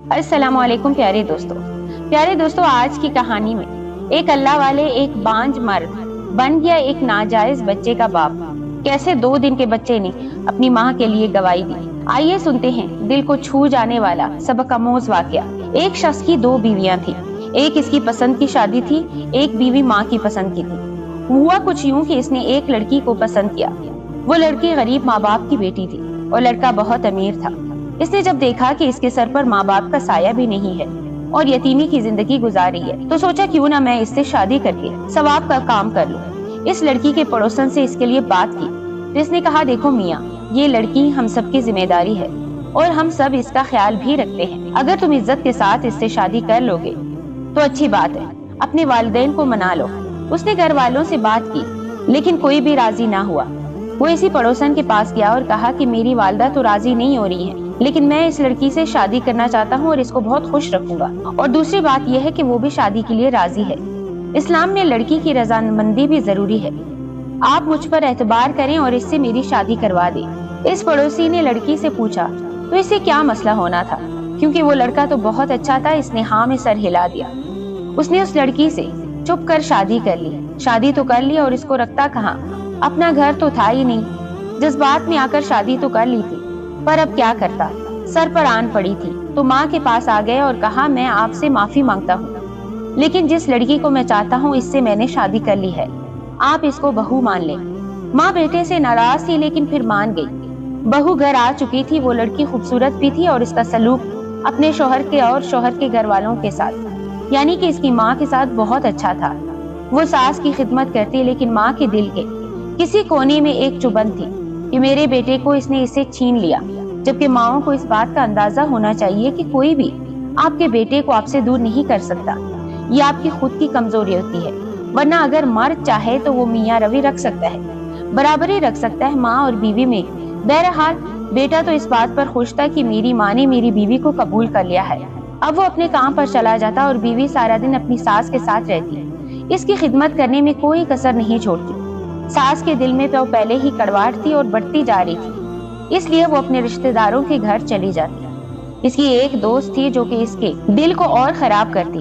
السلام علیکم پیارے دوستوں، آج کی کہانی میں ایک اللہ والے ایک بانج مرد بن گیا ایک ناجائز بچے کا باپ۔ کیسے 2 دن کے بچے نے اپنی ماں کے لیے گواہی دی۔ آئیے سنتے ہیں دل کو چھو جانے والا سبق آموز واقعہ۔ ایک شخص کی 2 بیویاں تھیں، ایک اس کی پسند کی شادی تھی، ایک بیوی ماں کی پسند کی تھی۔ ہوا کچھ یوں کہ اس نے ایک لڑکی کو پسند کیا۔ وہ لڑکی غریب ماں باپ کی بیٹی تھی اور لڑکا بہت امیر تھا۔ اس نے جب دیکھا کہ اس کے سر پر ماں باپ کا سایہ بھی نہیں ہے اور یتیمی کی زندگی گزار رہی ہے، تو سوچا کیوں نہ میں اس سے شادی کر کے ثواب کا کام کر لوں۔ اس لڑکی کے پڑوسن سے اس کے لیے بات کی تو اس نے کہا، دیکھو میاں، یہ لڑکی ہم سب کی ذمہ داری ہے اور ہم سب اس کا خیال بھی رکھتے ہیں۔ اگر تم عزت کے ساتھ اس سے شادی کر لو گے تو اچھی بات ہے، اپنے والدین کو منا لو۔ اس نے گھر والوں سے بات کی لیکن کوئی بھی راضی نہ ہوا۔ وہ اسی پڑوسن کے پاس گیا اور کہا کہ میری والدہ تو راضی نہیں ہو رہی ہے، لیکن میں اس لڑکی سے شادی کرنا چاہتا ہوں اور اس کو بہت خوش رکھوں گا، اور دوسری بات یہ ہے کہ وہ بھی شادی کے لیے راضی ہے۔ اسلام میں لڑکی کی رضامندی بھی ضروری ہے۔ آپ مجھ پر اعتبار کریں اور اس سے میری شادی کروا دیں۔ اس پڑوسی نے لڑکی سے پوچھا تو اس سے کیا مسئلہ ہونا تھا، کیونکہ وہ لڑکا تو بہت اچھا تھا۔ اس نے ہاں میں سر ہلا دیا۔ اس نے اس لڑکی سے چپ کر شادی کر لی۔ شادی تو کر لی اور اس کو رکھتا کہاں، اپنا گھر تو تھا ہی نہیں۔ جذبات میں آ کر شادی تو کر لی تھی، پر اب کیا کرتا، سر پر آن پڑی تھی تو ماں کے پاس آ گئے اور کہا، میں آپ سے معافی مانگتا ہوں، لیکن جس لڑکی کو میں چاہتا ہوں اس سے میں نے شادی کر لی ہے، آپ اس کو بہو مان لیں۔ ماں بیٹے سے ناراض تھی لیکن پھر مان گئی۔ بہو گھر آ چکی تھی۔ وہ لڑکی خوبصورت بھی تھی اور اس کا سلوک اپنے شوہر کے اور شوہر کے گھر والوں کے ساتھ، یعنی کہ اس کی ماں کے ساتھ بہت اچھا تھا۔ وہ ساس کی خدمت کرتی، لیکن ماں کے دل کے کسی کونے میں ایک چبھن تھی کہ میرے بیٹے کو اس نے اسے چھین لیا، جبکہ ماؤں کو اس بات کا اندازہ ہونا چاہیے کہ کوئی بھی آپ کے بیٹے کو آپ سے دور نہیں کر سکتا۔ یہ آپ کی خود کی کمزوری ہوتی ہے، ورنہ اگر مرد چاہے تو وہ میاں روی رکھ سکتا ہے، برابری رکھ سکتا ہے ماں اور بیوی میں۔ بہرحال بیٹا تو اس بات پر خوش تھا کہ میری ماں نے میری بیوی کو قبول کر لیا ہے۔ اب وہ اپنے کام پر چلا جاتا اور بیوی سارا دن اپنی ساس کے ساتھ رہتی، اس کی خدمت کرنے میں کوئی کسر نہیں چھوڑتی۔ ساس کے دل میں تو پہلے ہی کڑواہٹ تھی اور بڑھتی جا رہی تھی، اس لیے وہ اپنے رشتہ داروں کے گھر چلی جاتی۔ اس کی ایک دوست تھی جو کہ اس کے دل کو اور خراب کرتی۔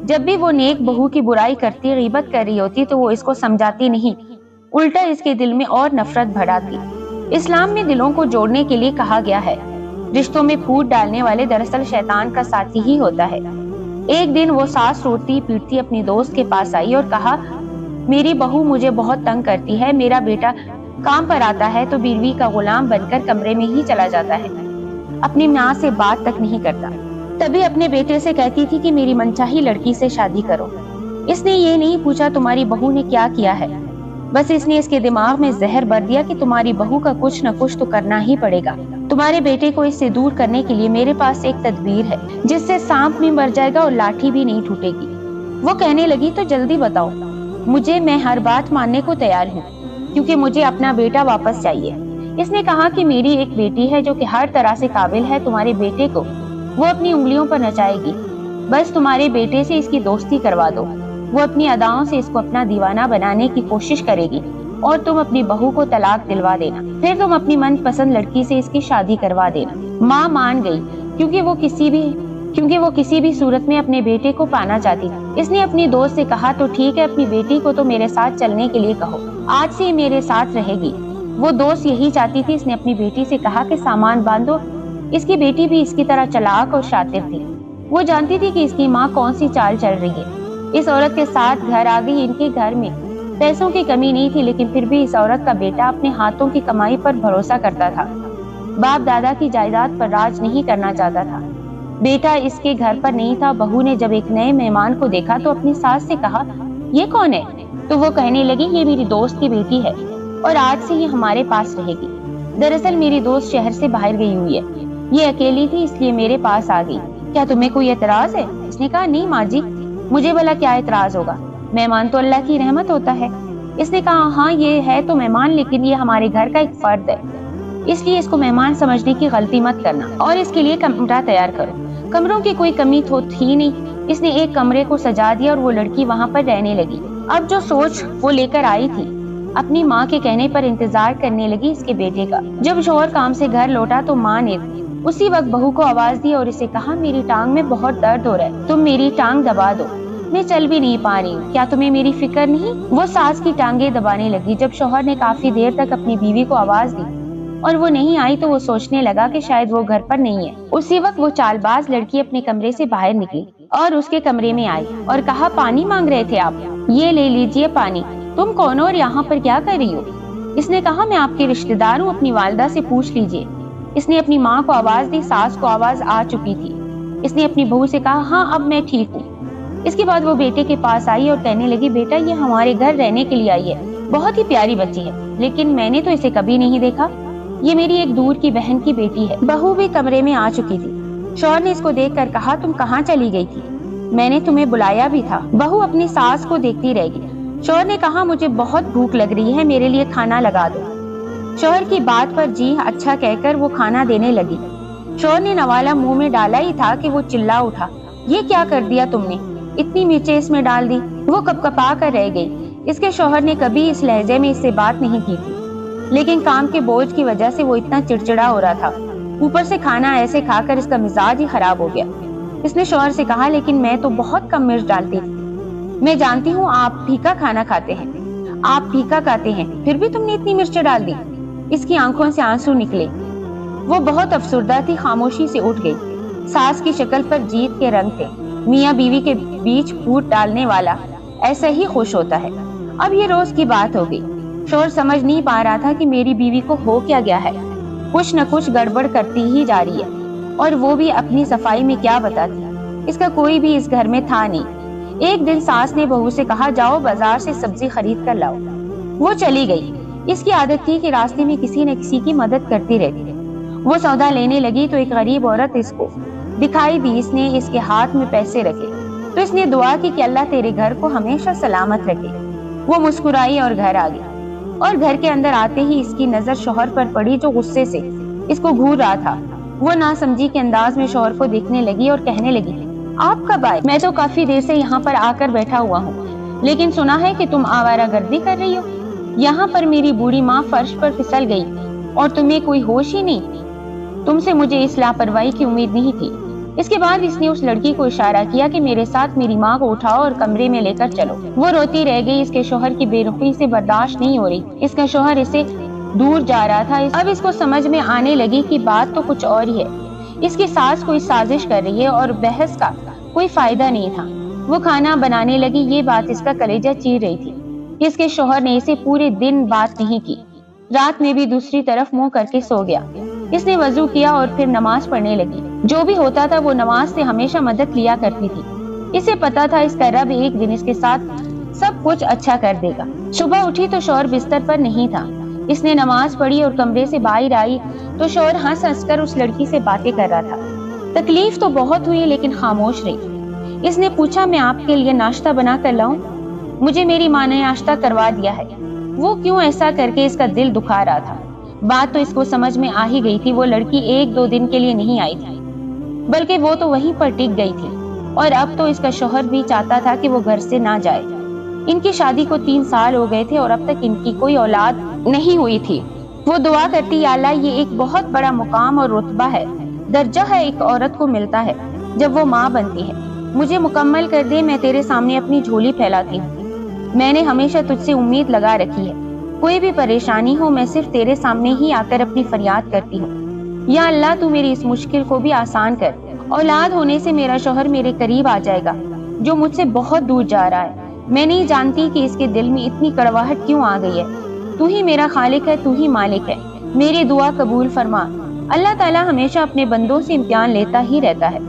جب بھی وہ نیک بہو کی برائی کرتی، غیبت کر رہی ہوتی، تو وہ اس کو سمجھاتی نہیں، الٹا اس کے دل میں اور نفرت بڑھاتی۔ اسلام میں دلوں کو جوڑنے کے لیے کہا گیا ہے، رشتوں میں پھوٹ ڈالنے والے دراصل شیطان کا ساتھی ہی ہوتا ہے۔ ایک دن وہ ساس روتی پیٹتی اپنی دوست کے پاس آئی اور کہا، میری بہو مجھے بہت تنگ کرتی ہے، میرا بیٹا کام پر آتا ہے تو بیوی کا غلام بن کر کمرے میں ہی چلا جاتا ہے، اپنی ماں سے بات تک نہیں کرتا۔ تبھی اپنے بیٹے سے کہتی تھی کہ میری منچاہی لڑکی سے شادی کرو۔ اس نے یہ نہیں پوچھا تمہاری بہو نے کیا کیا ہے، بس اس نے اس کے دماغ میں زہر بھر دیا کہ تمہاری بہو کا کچھ نہ کچھ تو کرنا ہی پڑے گا۔ تمہارے بیٹے کو اس سے دور کرنے کے لیے میرے پاس ایک تدبیر ہے جس سے سانپ بھی مر جائے گا اور لاٹھی بھی نہیں ٹوٹے گی۔ وہ کہنے لگی، تو جلدی بتاؤ مجھے، میں ہر بات ماننے کو تیار ہوں، کیونکہ مجھے اپنا بیٹا واپس چاہیے۔ اس نے کہا کہ میری ایک بیٹی ہے جو کہ ہر طرح سے قابل ہے، تمہارے بیٹے کو وہ اپنی انگلیوں پر نچائے گی، بس تمہارے بیٹے سے اس کی دوستی کروا دو، وہ اپنی اداؤں سے اس کو اپنا دیوانہ بنانے کی کوشش کرے گی اور تم اپنی بہو کو طلاق دلوا دینا، پھر تم اپنی من پسند لڑکی سے اس کی شادی کروا دینا۔ ماں مان گئی کیونکہ وہ کسی بھی صورت میں اپنے بیٹے کو پانا چاہتی تھی۔ اس نے اپنی دوست سے کہا، تو ٹھیک ہے، اپنی بیٹی کو تو میرے ساتھ چلنے کے لیے کہو، آج سے میرے ساتھ رہے گی۔ وہ دوست یہی چاہتی تھی۔ اس نے اپنی بیٹی سے کہا کہ سامان باندھو۔ اس کی بیٹی بھی اس کی طرح چلاک اور شاطر تھی۔ وہ جانتی تھی کہ اس کی ماں کون سی چال چل رہی ہے۔ اس عورت کے ساتھ گھر آ گئی۔ ان کے گھر میں پیسوں کی کمی نہیں تھی، لیکن پھر بھی اس عورت کا بیٹا اپنے ہاتھوں کی کمائی پر بھروسہ کرتا تھا، باپ دادا کی جائیداد پر راج نہیں کرنا چاہتا تھا۔ بیٹا اس کے گھر پر نہیں تھا۔ بہو نے جب ایک نئے مہمان کو دیکھا تو اپنی ساس سے کہا، یہ کون ہے؟ تو وہ کہنے لگی، یہ میری دوست کی بیٹی ہے اور آج سے یہ ہمارے پاس رہے گی۔ دراصل میری دوست شہر سے باہر گئی ہوئی ہے، یہ اکیلی تھی اس لیے میرے پاس آ گئی۔ کیا تمہیں کوئی اعتراض ہے؟ اس نے کہا، نہیں ماں جی، مجھے بھلا کیا اعتراض ہوگا، مہمان تو اللہ کی رحمت ہوتا ہے۔ اس نے کہا، ہاں یہ ہے تو مہمان، لیکن یہ ہمارے گھر کا ایک فرد ہے، اس لیے اس کو مہمان سمجھنے کی غلطی مت کرنا اور اس کے لیے کمرہ تیار کرو۔ کمروں کی کوئی کمی تو تھی نہیں۔ اس نے ایک کمرے کو سجا دیا اور وہ لڑکی وہاں پر رہنے لگی۔ اب جو سوچ وہ لے کر آئی تھی، اپنی ماں کے کہنے پر انتظار کرنے لگی اس کے بیٹے کا۔ جب شوہر کام سے گھر لوٹا تو ماں نے उसी वक्त बहू को आवाज दी और इसे कहा, मेरी टांग में बहुत दर्द हो रहा है, तुम मेरी टांग दबा दो, मैं चल भी नहीं पा रही हूँ, क्या तुम्हें मेरी फिक्र नहीं। वो सास की टांगे दबाने लगी। जब शौहर ने काफी देर तक अपनी बीवी को आवाज दी और वो नहीं आई तो वो सोचने लगा कि शायद वो घर पर नहीं है। उसी वक्त वो चालबाज लड़की अपने कमरे से बाहर निकली और उसके कमरे में आई और कहा, पानी मांग रहे थे आप, ये ले लीजिए पानी। तुम कौन हो और यहाँ पर क्या कर रही हो। इसने कहा, मैं आपकी रिश्तेदार हूँ, अपनी वालिदा से पूछ लीजिए। इसने अपनी माँ को आवाज दी। सास को आवाज आ चुकी थी। इसने अपनी बहू से कहा, हाँ अब मैं ठीक हूँ। इसके बाद वो बेटे के पास आई और कहने लगी, बेटा ये हमारे घर रहने के लिए आई है, बहुत ही प्यारी बच्ची है, लेकिन मैंने तो इसे कभी नहीं देखा, ये मेरी एक दूर की बहन की बेटी है। बहू भी कमरे में आ चुकी थी। शौहर ने इसको देखकर कहा, तुम कहाँ चली गई थी, मैंने तुम्हें बुलाया भी था। बहू अपनी सास को देखती रह गई। शौहर ने कहा, मुझे बहुत भूख लग रही है, मेरे लिए खाना लगा दो। शौहर की बात पर जी अच्छा कहकर वो खाना देने लगी। शौहर ने नवाला मुंह में डाला ही था कि वो चिल्ला उठा, ये क्या कर दिया तुमने, इतनी मिर्चें इसमें डाल दी। वो कपकपा कर रह गई। इसके शौहर ने कभी इस लहजे में इससे बात नहीं की थी, लेकिन काम के बोझ की वजह से वो इतना चिड़चिड़ा हो रहा था। ऊपर से खाना ऐसे खाकर इसका मिजाज ही खराब हो गया। इसने शौहर से कहा, लेकिन मैं तो बहुत कम मिर्च डालती थी, मैं जानती हूँ आप फीका खाना खाते हैं, आप फीका खाते हैं, फिर भी तुमने इतनी मिर्चें डाल दी। इसकी आंखों से आंसू निकले। वो बहुत अफसुर्दा थी, खामोशी से उठ गई। सास की शक्ल पर जीत के रंग थे। मियाँ बीवी के बीच फूट डालने वाला ऐसा ही खुश होता है। अब ये रोज की बात हो गई। शौहर समझ नहीं पा रहा था कि मेरी बीवी को हो क्या गया है, कुछ न कुछ गड़बड़ करती ही जा रही है, और वो भी अपनी सफाई में क्या बताती। इसका कोई भी इस घर में था नहीं। एक दिन सास ने बहू से कहा, जाओ बाजार से सब्जी खरीद कर लाओ। वो चली गई। इसकी आदत थी कि रास्ते में किसी न किसी की मदद करती रहती। वो सौदा लेने लगी तो एक गरीब औरत इसको दिखाई दी। इसने इसके हाथ में पैसे रखे तो इसने दुआ की कि अल्लाह तेरे घर को हमेशा सलामत रखे। वो मुस्कुराई और घर आ गई, और घर के अंदर आते ही इसकी नजर शौहर पर पड़ी जो गुस्से से इसको घूर रहा था। वो नासमझी के अंदाज में शौहर को देखने लगी और कहने लगी, आप कब आए? मैं तो काफी देर से यहाँ पर आकर बैठा हुआ हूँ, लेकिन सुना है कि तुम आवारागर्दी कर रही हो। यहाँ पर मेरी बूढ़ी माँ फर्श पर फिसल गई और तुम्हें कोई होश ही नहीं। तुमसे मुझे इस लापरवाही की उम्मीद नहीं थी। इसके बाद इसने उस लड़की को इशारा किया कि मेरे साथ मेरी माँ को उठाओ और कमरे में लेकर चलो। वो रोती रह गई। इसके शौहर की बेरुखी से बर्दाश्त नहीं हो रही। इसका शौहर इसे दूर जा रहा था। अब इसको समझ में आने लगी कि बात तो कुछ और ही है। इसकी सास कोई साजिश कर रही है और बहस का कोई फायदा नहीं था। वो खाना बनाने लगी। ये बात इसका कलेजा चीर रही थी। इसके शौहर ने इसे पूरे दिन बात नहीं की। रात में भी दूसरी तरफ मुंह करके सो गया। इसने वजू किया और फिर नमाज पढ़ने लगी। जो भी होता था वो नमाज से हमेशा मदद लिया करती थी। इसे पता था इसका रब एक दिन इसके साथ सब कुछ अच्छा कर देगा। सुबह उठी तो शौहर बिस्तर पर नहीं था। इसने नमाज पढ़ी और कमरे से बाहर आई तो शौहर हंस हंसकर उस लड़की से बातें कर रहा था। तकलीफ तो बहुत हुई लेकिन खामोश रही। इसने पूछा, मैं आपके लिए नाश्ता बना कर लाऊं? मुझे मेरी माँ ने नाश्ता करवा दिया है। वो क्यों ऐसा करके इसका दिल दुखा रहा था। बात तो इसको समझ में आ ही गई थी। वो लड़की 1-2 दिन के लिए नहीं आई थी, बल्कि वो तो वहीं पर टिक गई थी। और अब तो इसका शौहर भी चाहता था कि वो घर से ना जाए। इनकी शादी को 3 साल हो गए थे और अब तक इनकी कोई औलाद नहीं हुई थी। वो दुआ करती, या अल्लाह ये एक बहुत बड़ा मुकाम और रुतबा है, दर्जा है एक औरत को मिलता है जब वो माँ बनती है। मुझे मुकम्मल कर दे, मैं तेरे सामने अपनी झोली फैलाती हूँ। मैंने हमेशा तुझसे उम्मीद लगा रखी है। कोई भी परेशानी हो मैं सिर्फ तेरे सामने ही आकर अपनी फरियाद करती हूँ। या अल्लाह तू मेरी इस मुश्किल को भी आसान कर। औलाद होने से मेरा शौहर मेरे करीब आ जाएगा जो मुझसे बहुत दूर जा रहा है। मैं नहीं जानती कि इसके दिल में इतनी कड़वाहट क्यों आ गई है। तू ही मेरा खालिक है, तू ही मालिक है। मेरी दुआ कबूल फरमा। अल्लाह ताला हमेशा अपने बंदों से इम्तिहान लेता ही रहता है,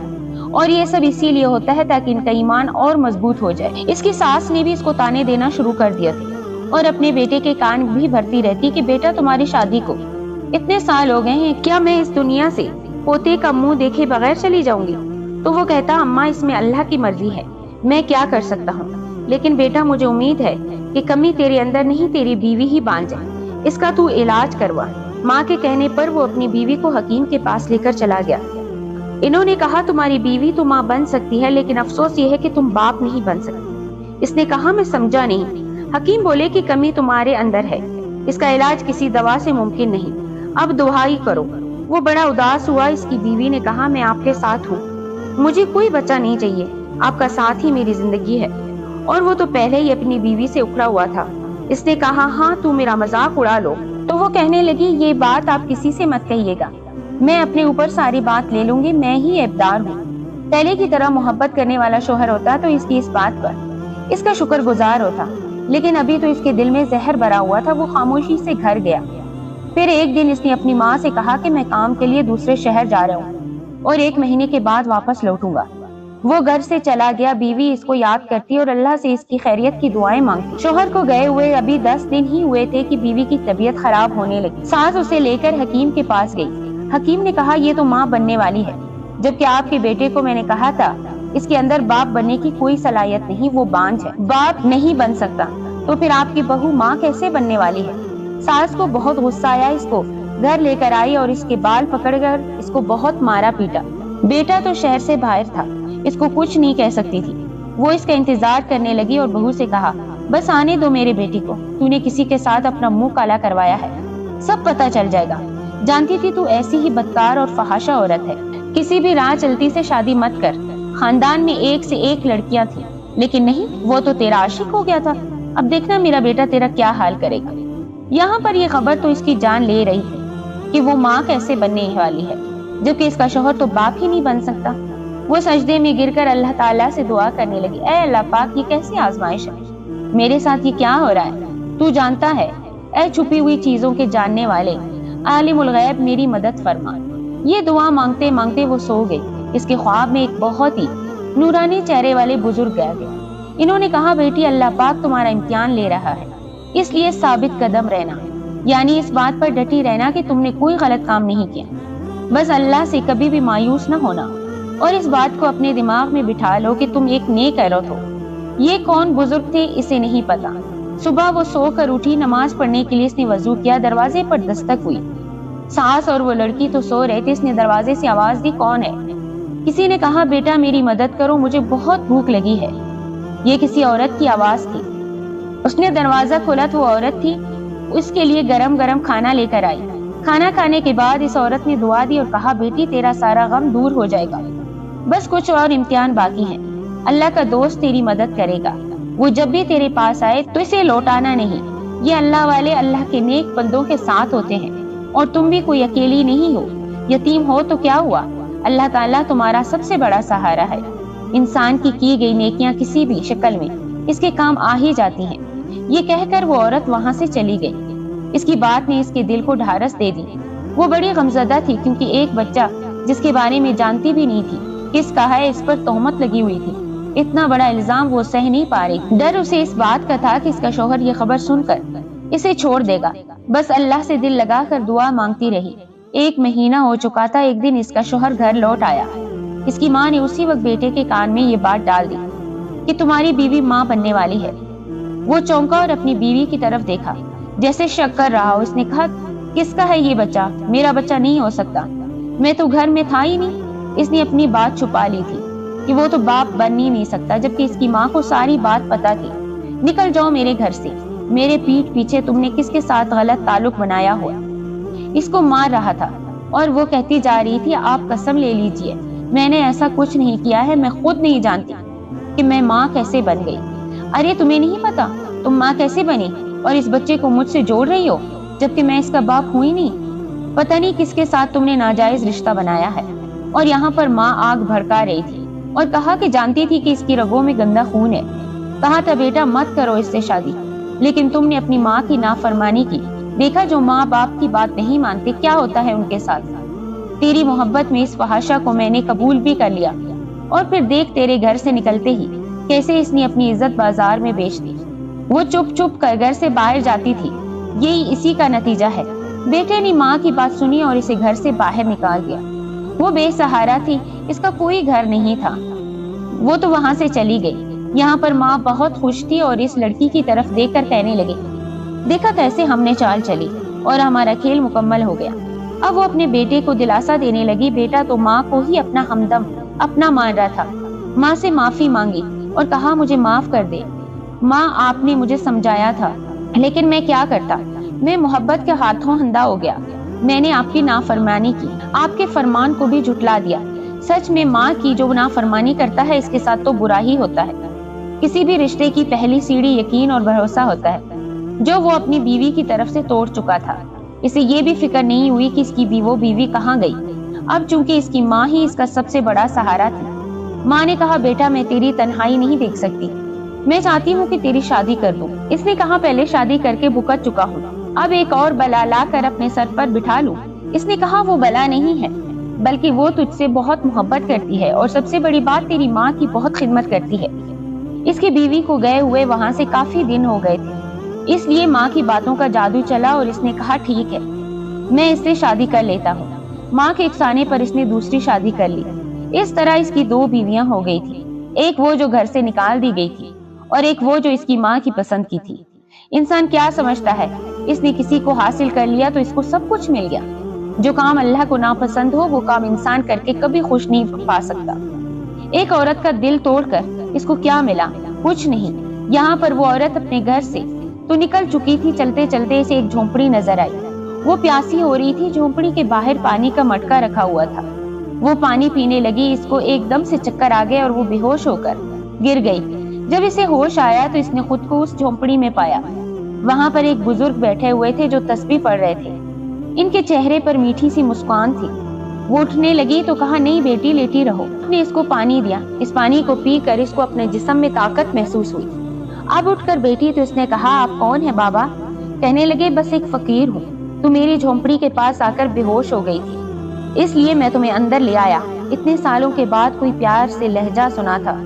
और ये सब इसीलिए होता है ताकि इनका ईमान और मजबूत हो जाए। इसकी सास ने भी इसको ताने देना शुरू कर दिया था और अपने बेटे के कान भी भरती रहती कि बेटा तुम्हारी शादी को इतने साल हो गए हैं, क्या मैं इस दुनिया से पोते का मुंह देखे बगैर चली जाऊंगी? तो वो कहता, अम्मा इसमें अल्लाह की मर्जी है, मैं क्या कर सकता हूँ। लेकिन बेटा मुझे उम्मीद है कि कमी तेरे अंदर नहीं तेरी बीवी ही बांध जाए। इसका तू इलाज करवा। माँ के कहने पर वो अपनी बीवी को हकीम के पास लेकर चला गया। इन्होंने कहा, तुम्हारी बीवी तो माँ बन सकती है, लेकिन अफसोस ये है कि तुम बाप नहीं बन सकती। इसने कहा, मैं समझा नहीं। हकीम बोले कि कमी तुम्हारे अंदर है, इसका इलाज किसी दवा से मुमकिन नहीं। अब दुआई करो। वो बड़ा उदास हुआ। इसकी बीवी ने कहा, मैं आपके साथ हूँ, मुझे कोई बच्चा नहीं चाहिए, आपका साथ ही मेरी जिंदगी है। और वो तो पहले ही अपनी बीवी से उखड़ा हुआ था। इसने कहा, हाँ तू मेरा मजाक उड़ा लो। तो वो कहने लगी, ये बात आप किसी से मत कहिएगा, मैं अपने ऊपर सारी बात ले लूंगी, मैं ही ऐबदार हूँ। पहले की तरह मोहब्बत करने वाला शोहर होता तो इसकी इस बात पर इसका शुक्रगुजार होता, लेकिन अभी तो इसके दिल में जहर भरा हुआ था। वो खामोशी से घर गया। फिर एक दिन इसने अपनी माँ से कहा कि मैं काम के लिए दूसरे शहर जा रहा हूँ और 1 महीने के बाद वापस लौटूंगा। वो घर से चला गया। बीवी इसको याद करती और अल्लाह से इसकी खैरियत की दुआएं मांगती। शोहर को गए हुए अभी 10 दिन ही हुए थे कि बीवी की तबीयत खराब होने लगी। सास उसे लेकर हकीम के पास गई। हकीम ने कहा, ये तो माँ बनने वाली है, जबकि आपके बेटे को मैंने कहा था इसके अंदर बाप बनने की कोई सलाहियत नहीं, वो बांझ है, बाप नहीं बन सकता, तो फिर आपकी बहू माँ कैसे बनने वाली है। सास को बहुत गुस्सा आया, इसको घर लेकर आई और इसके बाल पकड़कर इसको बहुत मारा पीटा। बेटा तो शहर से बाहर था, इसको कुछ नहीं कह सकती थी। वो इसका इंतजार करने लगी और बहू से कहा, बस आने दो मेरे बेटी को, तूने किसी के साथ अपना मुंह काला करवाया है, सब पता चल जाएगा। जानती थी तू ऐसी ही बदकार और फहाशा औरत है, किसी भी राह चलती से शादी मत कर। खानदान में एक से एक लड़कियां थी, लेकिन नहीं, वो तो तेरा आशिक हो गया था। अब देखना मेरा बेटा तेरा क्या हाल करेगा। यहाँ पर ये खबर तो इसकी जान ले रही थी कि वो माँ कैसे बनने वाली है, जबकि इसका शौहर तो बाप ही नहीं बन सकता। वो सजदे में गिरकर अल्लाह ताला से दुआ करने लगी, ऐ अल्लाह पाक, ये कैसी आजमाइश है, मेरे साथ ये क्या हो रहा है, तू जानता है। ऐ छुपी हुई चीजों के जानने वाले, आलिमुल गैब, मेरी मदद फरमा। ये दुआ मांगते मांगते वो सो गई। इसके ख्वाब में एक बहुत ही नूरानी चेहरे वाले बुजुर्ग आ गए। इन्होंने कहा, बेटी अल्लाह पाक तुम्हारा इम्तिहान ले रहा है, इसलिए साबित कदम रहना, यानी इस बात पर डटी रहना कि तुमने कोई गलत काम नहीं किया। बस अल्लाह से कभी भी मायूस न होना और इस बात को अपने दिमाग में बिठा लो कि तुम एक नेक औरत हो। ये कौन बुजुर्ग थे इसे नहीं पता। सुबह वो सोकर उठी, नमाज पढ़ने के लिए इसने वजू किया। दरवाजे पर दस्तक हुई। सास और वो लड़की तो सो रहे थे। इसने दरवाजे से आवाज दी, कौन है। किसी ने कहा, बेटा मेरी मदद करो, मुझे बहुत भूख लगी है। ये किसी औरत की आवाज थी। उसने दरवाजा खोला तो वो औरत थी, उसके लिए गरम गरम खाना लेकर आई। खाना खाने के बाद इस औरत ने दुआ दी और कहा, बेटी तेरा सारा गम दूर हो जाएगा, बस कुछ और इम्तिहान बाकी है। अल्लाह का दोस्त तेरी मदद करेगा। वो जब भी तेरे पास आए तो इसे लौटाना नहीं। ये अल्लाह वाले अल्लाह के नेक बंदों के साथ होते हैं और तुम भी कोई अकेली नहीं हो। यतीम हो तो क्या हुआ, अल्लाह ताला तुम्हारा सबसे बड़ा सहारा है। इंसान की गई नेकियां किसी भी शक्ल में इसके काम आ ही जाती हैं। ये कहकर वो औरत वहां से चली गई। इसकी बात ने इसके दिल को ढारस दे दी। वो बड़ी गमजदा थी, क्योंकि एक बच्चा जिसके बारे में जानती भी नहीं थी किसका है, इस पर तोहमत लगी हुई थी। इतना बड़ा इल्जाम वो सह नहीं पा रही। डर उसे इस बात का था कि इसका शौहर ये खबर सुनकर इसे छोड़ देगा। बस अल्लाह से दिल लगाकर दुआ मांगती रही। 1 महीना हो चुका था। एक दिन इसका शौहर घर लौट आया। इसकी माँ ने उसी वक्त बेटे के कान में ये बात डाल दी कि तुम्हारी बीवी माँ बनने वाली है। वो चौंका और अपनी बीवी की तरफ देखा, जैसे शक कर रहा हो। इसने कहा, किसका है ये बच्चा, मेरा बच्चा नहीं हो सकता, मैं तो घर में था ही नहीं। इसने अपनी बात छुपा ली थी कि वो तो बाप बन ही नहीं सकता, जबकि इसकी माँ को सारी बात पता थी। निकल जाओ मेरे घर से, मेरे पीठ पीछे तुमने किसके साथ गलत ताल्लुक बनाया हुआ। इसको मार रहा था और वो कहती जा रही थी, आप कसम ले लीजिए मैंने ऐसा कुछ नहीं किया है, मैं खुद नहीं जानती कि मैं माँ कैसे बन गई। अरे तुम्हें नहीं पता तुम माँ कैसे बनी और इस बच्चे को मुझसे जोड़ रही हो, जबकि मैं इसका बाप हूं ही नहीं। पता नहीं किसके साथ तुमने नाजायज रिश्ता बनाया है। और यहाँ पर माँ आग भड़का रही थी और कहा कि जानती थी कि इसकी रगों में गंदा खून है। कहा था, बेटा मत करो इससे शादी, लेकिन तुमने अपनी माँ की नाफरमानी की। देखा जो माँ बाप की बात नहीं मानते क्या होता है उनके साथ। तेरी मोहब्बत में इस फहाशा को मैंने कबूल भी कर लिया और फिर देख तेरे घर से निकलते ही कैसे इसने अपनी इज्जत बाजार में बेच दी। वो चुप चुप कर घर से बाहर जाती थी। यही इसी का नतीजा है। बेटे ने माँ की बात सुनी और इसे घर से बाहर निकाल दिया। वो बेसहारा थी, इसका कोई घर नहीं था। वो तो वहां से चली गई। यहाँ पर माँ बहुत खुश थी और इस लड़की की तरफ देखकर कहने लगी, देखा कैसे हमने चाल चली और हमारा खेल मुकम्मल हो गया। अब वो अपने बेटे को दिलासा देने लगी। बेटा तो माँ को ही अपना हमदम अपना मान रहा था। माँ से माफी मांगी और कहा, मुझे माफ कर दे माँ, आपने मुझे समझाया था, लेकिन मैं क्या करता, मैं मोहब्बत के हाथों अंधा हो गया। میں نے आपकी नाफरमानी की, आपके फरमान को भी झुटला दिया। सच में माँ की जो नाफरमानी करता है इसके साथ तो बुरा ही होता है। किसी भी रिश्ते की पहली सीढ़ी यकीन और भरोसा होता है, जो वो अपनी बीवी की तरफ से तोड़ चुका था। इसे ये भी फिक्र नहीं हुई कि इसकी वो बीवी कहाँ गई। अब चूंकि इसकी माँ ही इसका सबसे बड़ा सहारा थी। माँ ने कहा, बेटा मैं तेरी तन्हाई नहीं देख सकती, मैं चाहती हूँ कि तेरी शादी कर दूं। इसने कहा, पहले शादी करके भुगत चुका हूँ, अब एक और बला ला कर अपने सर पर बिठा लूं। इसने कहा, वो बला नहीं है, बल्कि वो तुझसे बहुत मोहब्बत करती है और सबसे बड़ी बात तेरी माँ की बहुत खिदमत करती है। इसकी बीवी को गए हुए वहां से काफी दिन हो गए थे, इसलिए माँ की बातों का जादू चला और इसने कहा, ठीक है मैं इससे शादी कर लेता हूँ। माँ के उकसाने पर इसने दूसरी शादी कर ली। इस तरह इसकी 2 बीवियां हो गई थी, एक वो जो घर से निकाल दी गई थी और एक वो जो इसकी माँ की पसंद की थी। इंसान क्या समझता है, इसने किसी को हासिल कर लिया तो इसको सब कुछ मिल गया। जो काम अल्लाह को नापसंद हो वो काम इंसान करके कभी खुश नहीं पा सकता। एक औरत का दिल तोड़कर इसको क्या मिला, कुछ नहीं। यहाँ पर वो औरत अपने घर से तो निकल चुकी थी, चलते चलते इसे एक झोंपड़ी नजर आई। वो प्यासी हो रही थी, झोंपड़ी के बाहर पानी का मटका रखा हुआ था। वो पानी पीने लगी, इसको एकदम से चक्कर आ गए और वो बेहोश होकर गिर गई। जब इसे होश आया तो इसने खुद को उस झोंपड़ी में पाया। वहां पर एक बुजुर्ग बैठे हुए थे जो तस्बीह पढ़ रहे थे। इनके चेहरे पर मीठी सी मुस्कान थी। वो उठने लगी तो कहा, नहीं बेटी लेटी रहो। उसने इसको पानी दिया। इस पानी को पीकर इसको अपने जिस्म में ताकत महसूस हुई। अब उठकर बैठी तो इसने कहा, आप कौन है बाबा? कहने लगे, बस एक फकीर हूँ, तू मेरी झोंपड़ी के पास आकर बेहोश हो गई थी, इसलिए मैं तुम्हें अंदर ले आया। इतने सालों के बाद कोई प्यार से लहजा सुना था,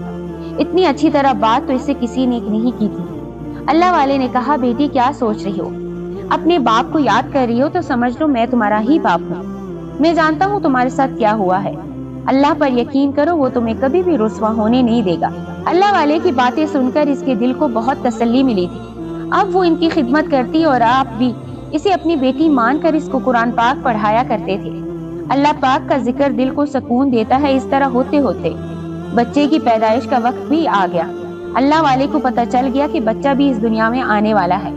इतनी अच्छी तरह बात तो इससे किसी ने नहीं की थी। अल्लाह वाले ने कहा, बेटी क्या सोच रही हो? अपने बाप को याद कर रही हो तो समझ लो मैं तुम्हारा ही बाप हूँ। मैं जानता हूँ तुम्हारे साथ क्या हुआ है। अल्लाह पर यकीन करो, वो तुम्हें कभी भी रुस्वा होने नहीं देगा। अल्लाह वाले की बातें सुनकर इसके दिल को बहुत तसल्ली मिली थी। अब वो इनकी खिदमत करती और आप भी इसे अपनी बेटी मानकर इसको कुरान पाक पढ़ाया करते थे। अल्लाह पाक का जिक्र दिल को सुकून देता है। इस तरह होते होते बच्चे की पैदाइश का वक्त भी आ गया। अल्लाह वाले को पता चल गया कि बच्चा भी इस दुनिया में आने वाला है।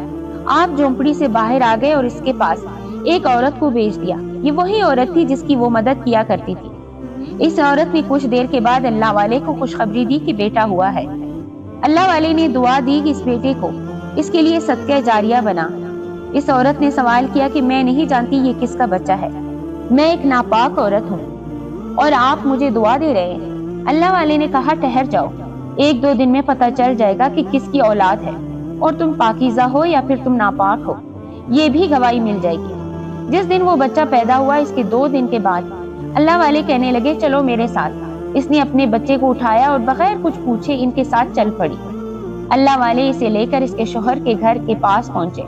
आप झोंपड़ी से बाहर आ गए और इसके पास एक औरत को भेज दिया। ये वही औरत थी जिसकी वो मदद किया करती थी। इस औरत ने कुछ देर के बाद अल्लाह वाले को खुशखबरी दी कि बेटा हुआ है। अल्लाह वाले ने दुआ दी कि इस बेटे को इसके लिए सदका जारिया बना। इस औरत ने सवाल किया कि मैं नहीं जानती ये किसका बच्चा है, मैं एक नापाक औरत हूँ और आप मुझे दुआ दे रहे हैं। अल्लाह वाले ने कहा, ठहर जाओ, 1-2 दिन में पता चल जाएगा कि किसकी औलाद है और तुम पाकीज़ा हो या फिर तुम नापाक हो, ये भी गवाही मिल जाएगी। जिस दिन वो बच्चा पैदा हुआ, इसके 2 दिन के बाद अल्लाह वाले कहने लगे, चलो मेरे साथ। इसने अपने बच्चे को उठाया और बगैर कुछ पूछे इनके साथ चल पड़ी। अल्लाह वाले इसे लेकर इसके शौहर के घर के पास पहुंचे।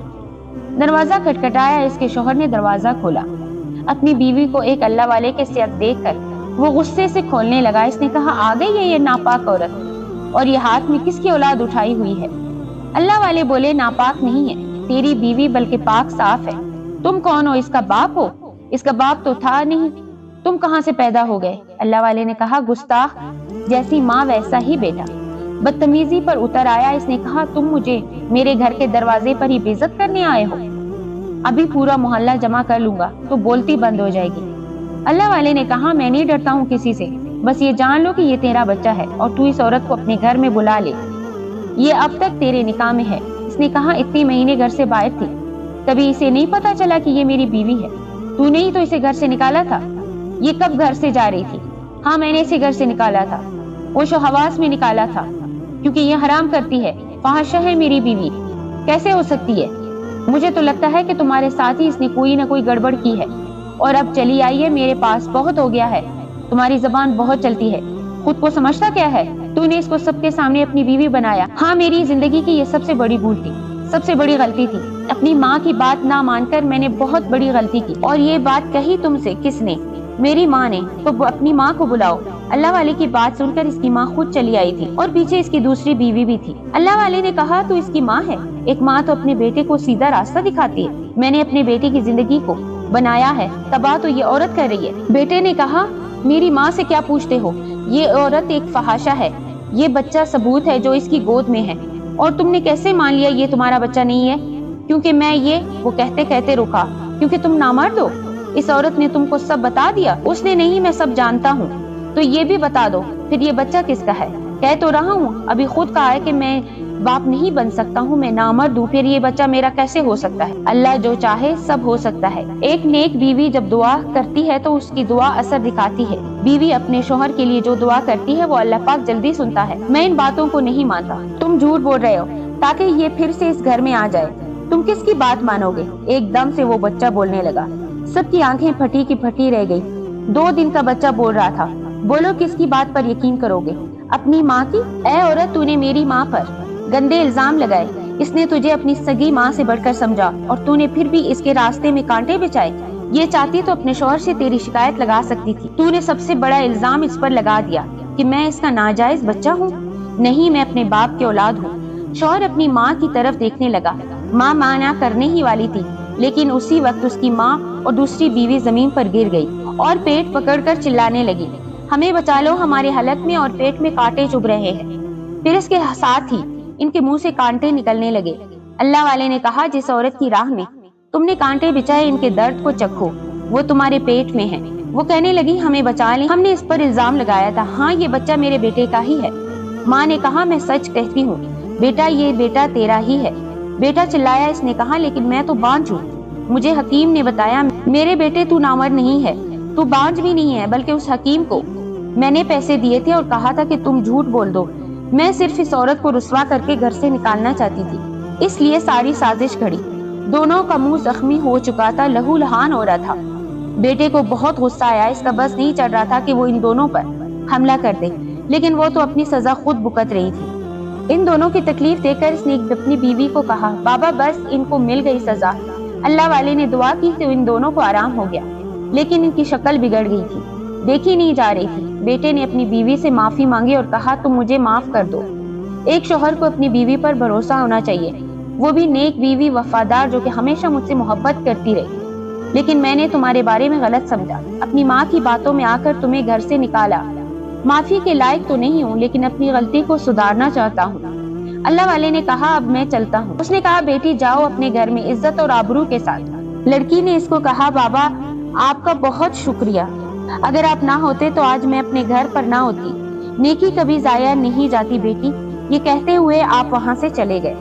दरवाजा खटखटाया, इसके शौहर ने दरवाजा खोला। अपनी बीवी को एक अल्लाह वाले के सियत देखकर वो गुस्से से खोलने लगा। इसने कहा, आ गई है ये नापाक औरत और ये हाथ में किसकी औलाद उठाई हुई है? अल्लाह वाले बोले, नापाक नहीं है तेरी बीवी, बल्कि पाक साफ है। तुम कौन हो? इसका बाप हो? इसका बाप तो था नहीं, तुम कहाँ से पैदा हो गए? अल्लाह वाले ने कहा, गुस्ताख, जैसी माँ वैसा ही बेटा। बदतमीजी पर उतर आया। इसने कहा, तुम मुझे मेरे घर के दरवाजे पर ही बेइज्जत करने आए हो? अभी पूरा मोहल्ला जमा कर लूंगा तो बोलती बंद हो जाएगी। अल्लाह वाले ने कहा, मैं नहीं डरता हूँ किसी से, बस ये जान लो कि ये तेरा बच्चा है और तू इस औरत को अपने घर में बुला ले, ये अब तक तेरे निकाह में है। इसने कहा, इतने महीने घर से बाहर थी, कभी इसे नहीं पता चला कि ये मेरी बीवी है? तूने ही तो इसे घर से निकाला था। ये कब घर से जा रही थी? हाँ, मैंने इसे घर से निकाला था, होशो हवास में निकाला था, क्योंकि ये हराम करती है, फहाशा है मेरी बीवी। कैसे हो सकती है? मुझे तो लगता है कि तुम्हारे साथ ही इसने कोई ना कोई गड़बड़ की है और अब चली आई है मेरे पास। बहुत हो गया है, तुम्हारी जबान बहुत चलती है, खुद को समझता क्या है? तूने इसको सबके सामने अपनी बीवी बनाया। हाँ, मेरी जिंदगी की ये सबसे बड़ी भूल थी, सबसे बड़ी गलती थी। अपनी माँ की बात ना मानकर मैंने बहुत बड़ी गलती की। और ये बात कही तुमसे किसने? मेरी माँ ने। तो अपनी माँ को बुलाओ। अल्लाह वाले की बात सुनकर इसकी माँ खुद चली आई थी और पीछे इसकी दूसरी बीवी भी थी। अल्लाह वाले ने कहा, तू इसकी माँ है? एक माँ तो अपने बेटे को सीधा रास्ता दिखाती है। मैंने अपने बेटे की जिंदगी को बनाया है, तबाह तो ये औरत कर रही है। बेटे ने कहा, मेरी माँ से क्या पूछते हो? ये औरत एक फहाशा है, ये बच्चा सबूत है जो इसकी गोद में है। और तुमने कैसे मान लिया ये तुम्हारा बच्चा नहीं है? क्योंकि मैं ये वो कहते कहते रुका, क्योंकि तुम नामर्द हो। इस औरत ने तुमको सब बता दिया? उसने नहीं, मैं सब जानता हूँ। तो ये भी बता दो, फिर ये बच्चा किसका है? कह तो रहा हूँ, अभी खुद कहा है कि मैं बाप नहीं बन सकता हूँ, मैं नामर्द हूँ, फिर ये बच्चा मेरा कैसे हो सकता है? अल्लाह जो चाहे सब हो सकता है। एक नेक बीवी जब दुआ करती है तो उसकी दुआ असर दिखाती है। बीवी अपने शोहर के लिए जो दुआ करती है वो अल्लाह पाक जल्दी सुनता है। मैं इन बातों को नहीं मानता। तुम झूठ बोल रहे हो ताकि ये फिर से इस घर में आ जाए। तुम किसकी बात मानोगे? एकदम से वो बच्चा बोलने लगा। सबकी आंखें फटी की फटी रह गई। 2 दिन का बच्चा बोल रहा था। बोलो, किसकी बात पर यकीन करोगे? अपनी माँ की? ऐ औरत, तूने मेरी माँ पर गंदे इल्जाम लगाए। इसने तुझे अपनी सगी माँ से बढ़कर समझा और तूने फिर भी इसके रास्ते में कांटे बिछाए। ये चाहती तो अपने शौहर से तेरी शिकायत लगा सकती थी। तूने सबसे बड़ा इल्जाम इस पर लगा दिया कि मैं इसका नाजायज बच्चा हूँ। नहीं, मैं अपने बाप की औलाद हूँ। शौहर अपनी माँ की तरफ देखने लगा। माँ माना करने ही वाली थी, लेकिन उसी वक्त उसकी माँ और दूसरी बीवी जमीन पर गिर गई और पेट पकड़कर चिल्लाने लगी, हमें बचा लो, हमारे हलक में और पेट में कांटे चुभ रहे हैं। फिर इसके साथ ही इनके मुंह से कांटे निकलने लगे। अल्लाह वाले ने कहा, जिस औरत की राह में तुमने कांटे बिछाए, इनके दर्द को चखो, वो तुम्हारे पेट में है। वो कहने लगी, हमें बचा ले, हमने इस पर इल्जाम लगाया था। हाँ, ये बच्चा मेरे बेटे का ही है। माँ ने कहा, मैं सच कहती हूँ बेटा, ये बेटा तेरा ही है। बेटा चिल्लाया। इसने कहा, लेकिन मैं तो बांझ हूँ। मुझे हकीम ने बताया मेरे बेटे तू नामर्द नहीं है, तू बांझ भी नहीं है, बल्कि उस हकीम को मैंने पैसे दिए थे और कहा था कि तुम झूठ बोल दो। मैं सिर्फ इस औरत को रुस्वा करके घर से निकालना चाहती थी, इसलिए सारी साजिश घड़ी। दोनों का मुंह जख्मी हो चुका था, लहू लहान हो रहा था। बेटे को बहुत गुस्सा आया। इसका बस नहीं चढ़ रहा था कि वो इन दोनों पर हमला कर दे, लेकिन वो तो अपनी सजा खुद भुगत रही थी। इन दोनों की तकलीफ देखकर इसने अपनी बीवी को कहा, बाबा बस, इनको मिल गई सजा। अल्लाह वाले ने दुआ की तो इन दोनों को आराम हो गया, लेकिन इनकी शक्ल बिगड़ गई थी, देखी नहीं जा रही थी। बेटे ने अपनी बीवी से माफी मांगी और कहा, तुम मुझे माफ कर दो। एक शौहर को अपनी बीवी पर भरोसा होना चाहिए, वो भी नेक बीवी, वफादार, जो कि हमेशा मुझसे मोहब्बत करती रही। लेकिन मैंने तुम्हारे बारे में गलत समझा, अपनी माँ की बातों में आकर तुम्हें घर से निकाला। माफी के लायक तो नहीं हूँ, लेकिन अपनी गलती को सुधारना चाहता हूँ। अल्लाह वाले ने कहा, अब मैं चलता हूँ। उसने कहा, बेटी जाओ अपने घर में इज्जत और आबरू के साथ। लड़की ने इसको कहा, बाबा आपका बहुत शुक्रिया, अगर आप ना होते तो आज मैं अपने घर पर ना होती। नेकी कभी जाया नहीं जाती बेटी। ये कहते हुए आप वहां से चले गए।